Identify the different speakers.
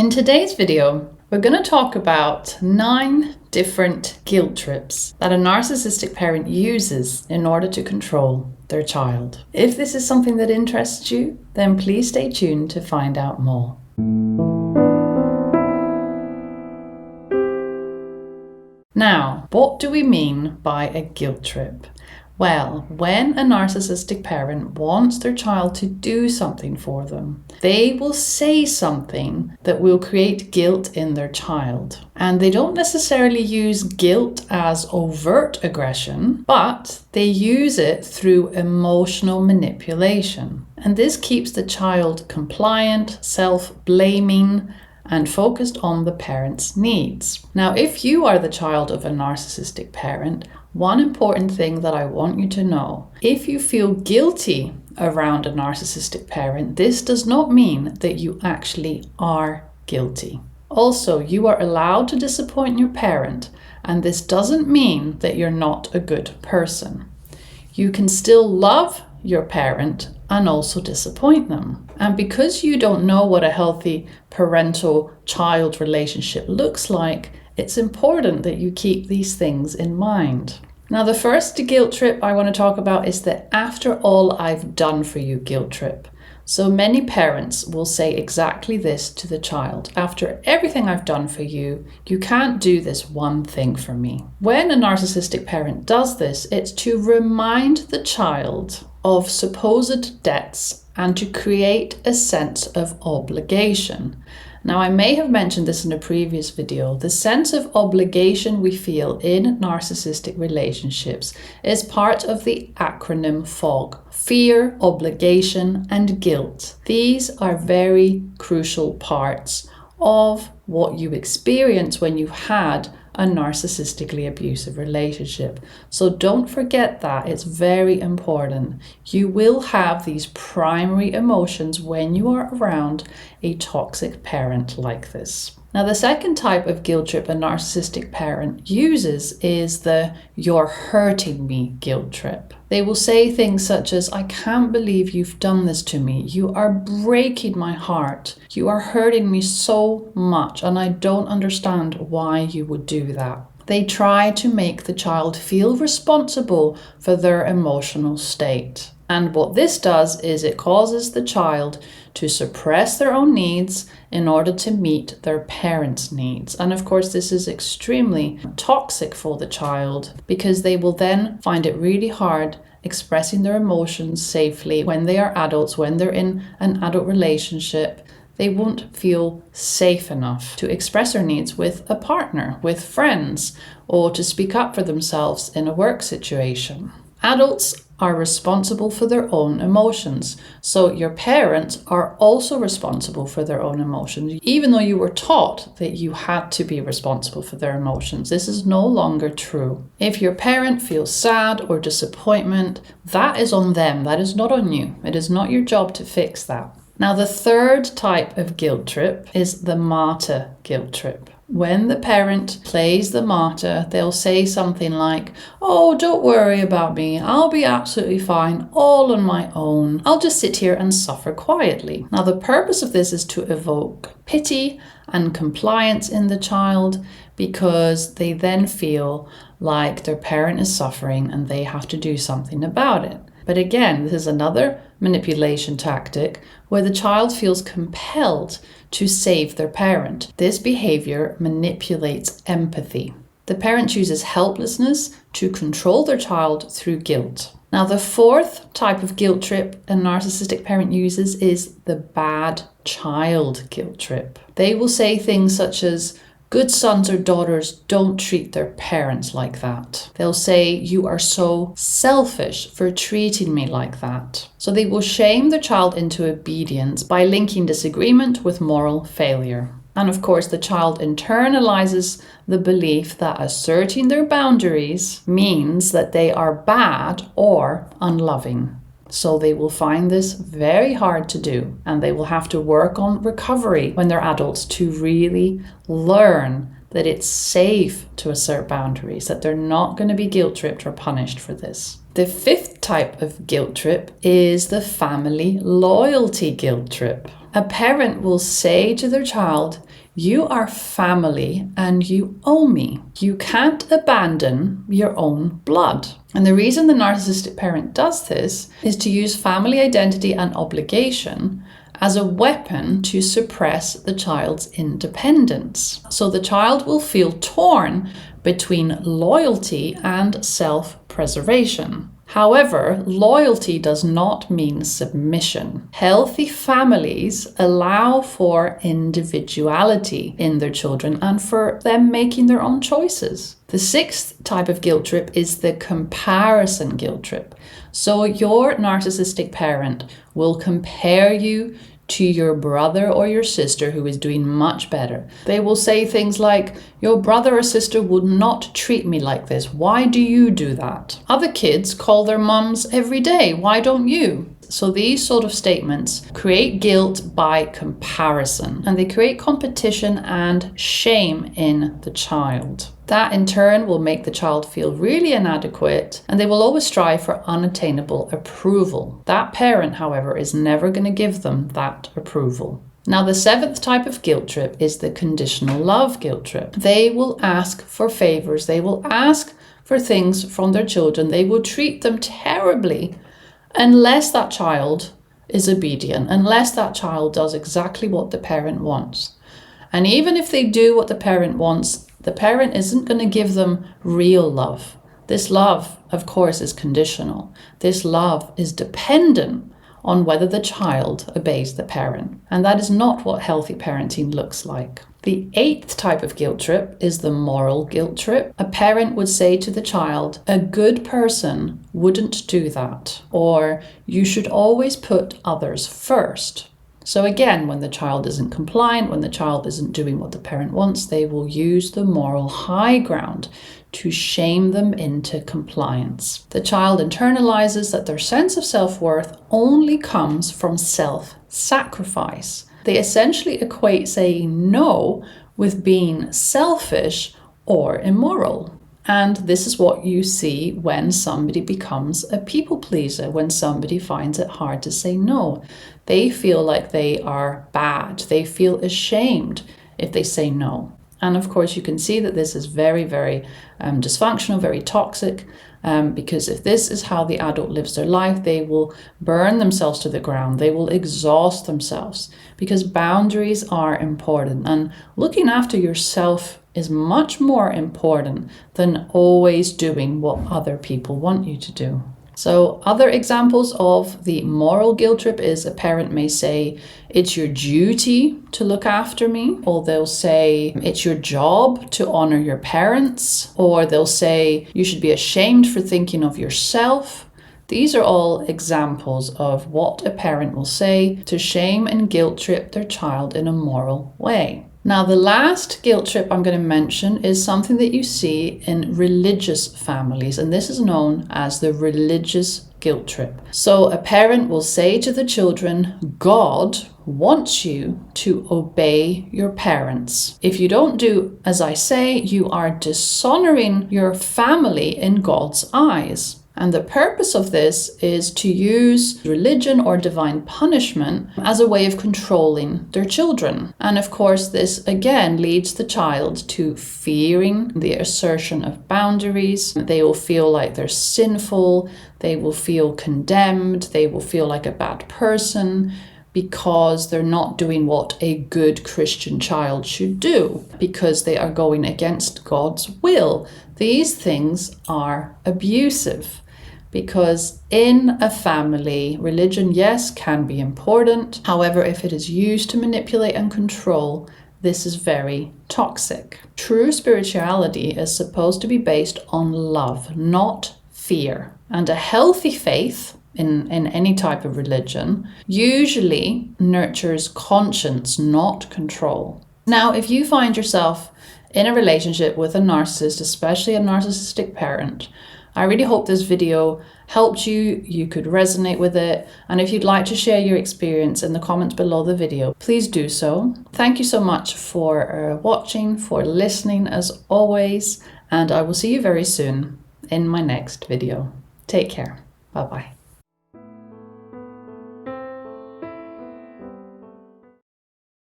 Speaker 1: In today's video, we're going to talk about 9 different guilt trips that a narcissistic parent uses in order to control their child. If this is something that interests you, then please stay tuned to find out more. Now, what do we mean by a guilt trip? Well, when a narcissistic parent wants their child to do something for them, they will say something that will create guilt in their child. And they don't necessarily use guilt as overt aggression, but they use it through emotional manipulation. And this keeps the child compliant, self-blaming, and focused on the parent's needs. Now, if you are the child of a narcissistic parent, one important thing that I want you to know, if you feel guilty around a narcissistic parent, this does not mean that you actually are guilty. Also, you are allowed to disappoint your parent, and this doesn't mean that you're not a good person. You can still love your parent and also disappoint them. And because you don't know what a healthy parental-child relationship looks like, it's important that you keep these things in mind. Now, the first guilt trip I want to talk about is the "after all I've done for you" guilt trip. So many parents will say exactly this to the child: after everything I've done for you, you can't do this one thing for me. When a narcissistic parent does this, it's to remind the child of supposed debts and to create a sense of obligation. Now, I may have mentioned this in a previous video. The sense of obligation we feel in narcissistic relationships is part of the acronym FOG: fear, obligation, and guilt. These are very crucial parts of what you experience when you had a narcissistically abusive relationship. So don't forget that. It's very important. You will have these primary emotions when you are around a toxic parent like this. Now, the second type of guilt trip a narcissistic parent uses is the "you're hurting me" guilt trip. They will say things such as, "I can't believe you've done this to me. You are breaking my heart. You are hurting me so much, and I don't understand why you would do that." They try to make the child feel responsible for their emotional state. And what this does is it causes the child to suppress their own needs in order to meet their parents' needs. And of course, this is extremely toxic for the child because they will then find it really hard expressing their emotions safely when they are adults, when they're in an adult relationship. They won't feel safe enough to express their needs with a partner, with friends, or to speak up for themselves in a work situation. Adults are responsible for their own emotions. So your parents are also responsible for their own emotions. Even though you were taught that you had to be responsible for their emotions, this is no longer true. If your parent feels sad or disappointment, that is on them. That is not on you. It is not your job to fix that. Now, the third type of guilt trip is the martyr guilt trip. When the parent plays the martyr, they'll say something like, "Oh, don't worry about me. I'll be absolutely fine, all on my own. I'll just sit here and suffer quietly." Now, the purpose of this is to evoke pity and compliance in the child because they then feel like their parent is suffering and they have to do something about it. But again, this is another manipulation tactic where the child feels compelled to save their parent. This behavior manipulates empathy. The parent chooses helplessness to control their child through guilt. Now, the fourth type of guilt trip a narcissistic parent uses is the bad child guilt trip. They will say things such as, "Good sons or daughters don't treat their parents like that." They'll say, "You are so selfish for treating me like that." So they will shame the child into obedience by linking disagreement with moral failure. And of course, the child internalizes the belief that asserting their boundaries means that they are bad or unloving. So they will find this very hard to do, and they will have to work on recovery when they're adults to really learn that it's safe to assert boundaries, that they're not going to be guilt-tripped or punished for this. The fifth type of guilt trip is the family loyalty guilt trip. A parent will say to their child, "You are family and you owe me. You can't abandon your own blood." And the reason the narcissistic parent does this is to use family identity and obligation as a weapon to suppress the child's independence. So the child will feel torn between loyalty and self-preservation. However, loyalty does not mean submission. Healthy families allow for individuality in their children and for them making their own choices. The sixth type of guilt trip is the comparison guilt trip. So your narcissistic parent will compare you to your brother or your sister who is doing much better. They will say things like, "Your brother or sister would not treat me like this. Why do you do that? Other kids call their mums every day. Why don't you?" So these sort of statements create guilt by comparison, and they create competition and shame in the child. That in turn will make the child feel really inadequate, and they will always strive for unattainable approval. That parent, however, is never going to give them that approval. Now, the seventh type of guilt trip is the conditional love guilt trip. They will ask for favors. They will ask for things from their children. They will treat them terribly unless that child is obedient, unless that child does exactly what the parent wants. And even if they do what the parent wants, the parent isn't going to give them real love. This love, of course, is conditional. This love is dependent on whether the child obeys the parent. And that is not what healthy parenting looks like. The eighth type of guilt trip is the moral guilt trip. A parent would say to the child, "A good person wouldn't do that," or "You should always put others first." So again, when the child isn't compliant, when the child isn't doing what the parent wants, they will use the moral high ground to shame them into compliance. The child internalizes that their sense of self-worth only comes from self-sacrifice. They essentially equate saying no with being selfish or immoral. And this is what you see when somebody becomes a people pleaser, when somebody finds it hard to say no. They feel like they are bad. They feel ashamed if they say no. And of course, you can see that this is very, very dysfunctional, very toxic, because if this is how the adult lives their life, they will burn themselves to the ground. They will exhaust themselves, because boundaries are important. And looking after yourself is much more important than always doing what other people want you to do. So other examples of the moral guilt trip is a parent may say, "It's your duty to look after me," or they'll say, "It's your job to honor your parents," or they'll say, "You should be ashamed for thinking of yourself." These are all examples of what a parent will say to shame and guilt trip their child in a moral way. Now, the last guilt trip I'm going to mention is something that you see in religious families, and this is known as the religious guilt trip. So a parent will say to the children, "God wants you to obey your parents. If you don't do as I say, you are dishonoring your family in God's eyes." And the purpose of this is to use religion or divine punishment as a way of controlling their children. And of course, this again leads the child to fearing the assertion of boundaries. They will feel like they're sinful. They will feel condemned. They will feel like a bad person, because they're not doing what a good Christian child should do, because they are going against God's will. These things are abusive, because in a family, religion, yes, can be important. However, if it is used to manipulate and control, this is very toxic. True spirituality is supposed to be based on love, not fear. And a healthy faith in any type of religion usually nurtures conscience, not control. Now, if you find yourself in a relationship with a narcissist, especially a narcissistic parent, I really hope this video helped you. You could resonate with it. And if you'd like to share your experience in the comments below the video, please do so. Thank you so much for watching, for listening as always, and I will see you very soon in my next video. Take care. Bye-bye.